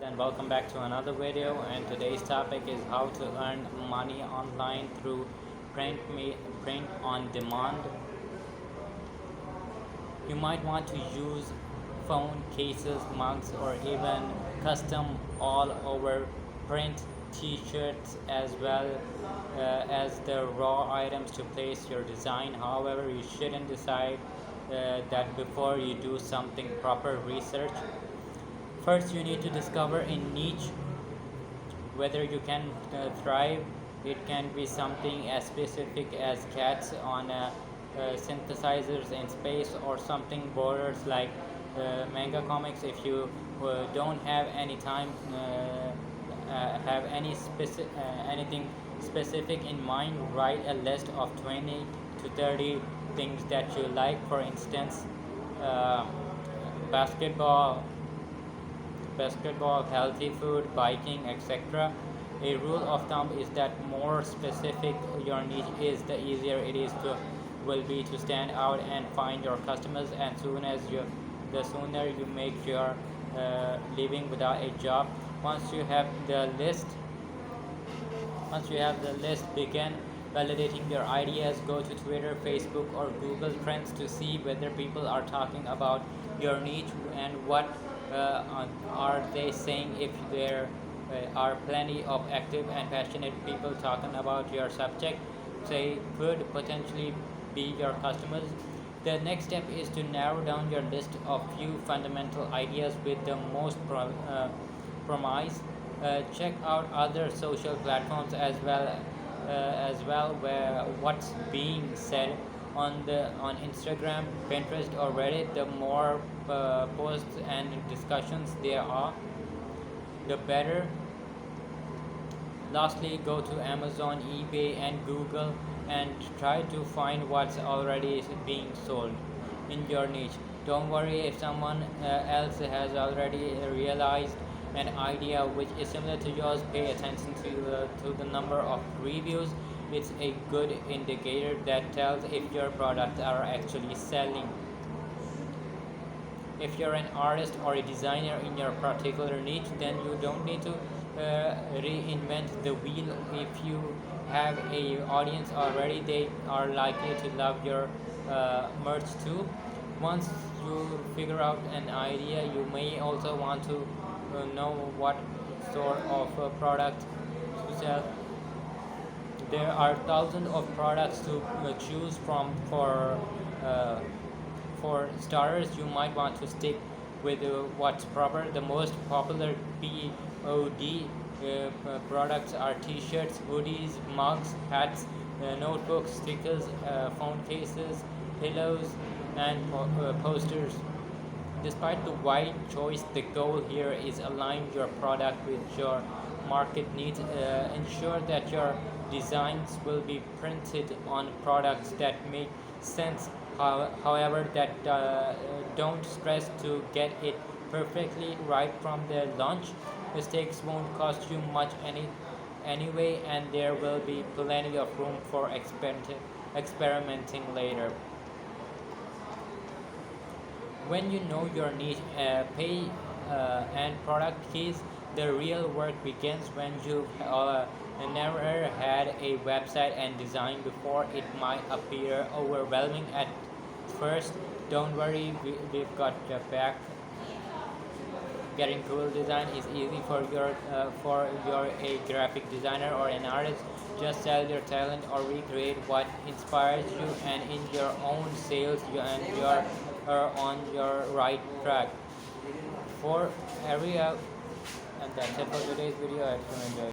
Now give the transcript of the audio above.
and welcome back to another video. And today's topic is how to earn money online through print on demand. You might want to use phone cases, mugs, or even custom all over print t-shirts as well as the raw items to place your design. However, you shouldn't decide that before you do something proper research. First, you need to discover a niche whether you can thrive. It can be something as specific as cats on synthesizers in space, or something borders like manga comics. If you don't have any time, have anything specific in mind, write a list of 20 to 30 things that you like. For instance, uh, basketball, healthy food, biking, etc. A rule of thumb is that more specific your niche is, the easier it is to will be to stand out and find your customers. And the sooner you make your living without a job. Once you have the list, begin validating your ideas. Go to Twitter, Facebook, or Google Trends to see whether people are talking about your niche and what are they saying. If there are plenty of active and passionate people talking about your subject, they could potentially be your customers. The next step is to narrow down your list of few fundamental ideas with the most promise. Check out other social platforms as well, where what's being said on Instagram, Pinterest, or Reddit. The more posts and discussions there are, the better. Lastly, go to Amazon, eBay, and Google and try to find what's already being sold in your niche. Don't worry if someone else has already realized an idea which is similar to yours. Pay attention to the number of reviews. It's a good indicator that tells if your products are actually selling. If you're an artist or a designer in your particular niche, then you don't need to reinvent the wheel. If you have a audience already, they are likely to love your merch too. Once you figure out an idea, you may also want to know what sort of product to sell. There are thousands of products to choose from. Uh, for starters, you might want to stick with what's proper. The most popular POD products are t-shirts, hoodies, mugs, hats, notebooks, stickers, phone cases, pillows, and posters. Despite the wide choice, the goal here is align your product with your market needs. Ensure that your designs will be printed on products that make sense. However, that don't stress to get it perfectly right from the launch. Mistakes won't cost you much anyway, and there will be plenty of room for experimenting later. When you know your niche, pay and product keys, the real work begins. When you never had a website and design before, it might appear overwhelming at first. Don't worry, we've got your back. Getting cool design is easy for you're a graphic designer or an artist. Just sell your talent or recreate what inspires you, and in your own sales, you're on your right track. For area, and that's it for today's video. I hope you enjoyed.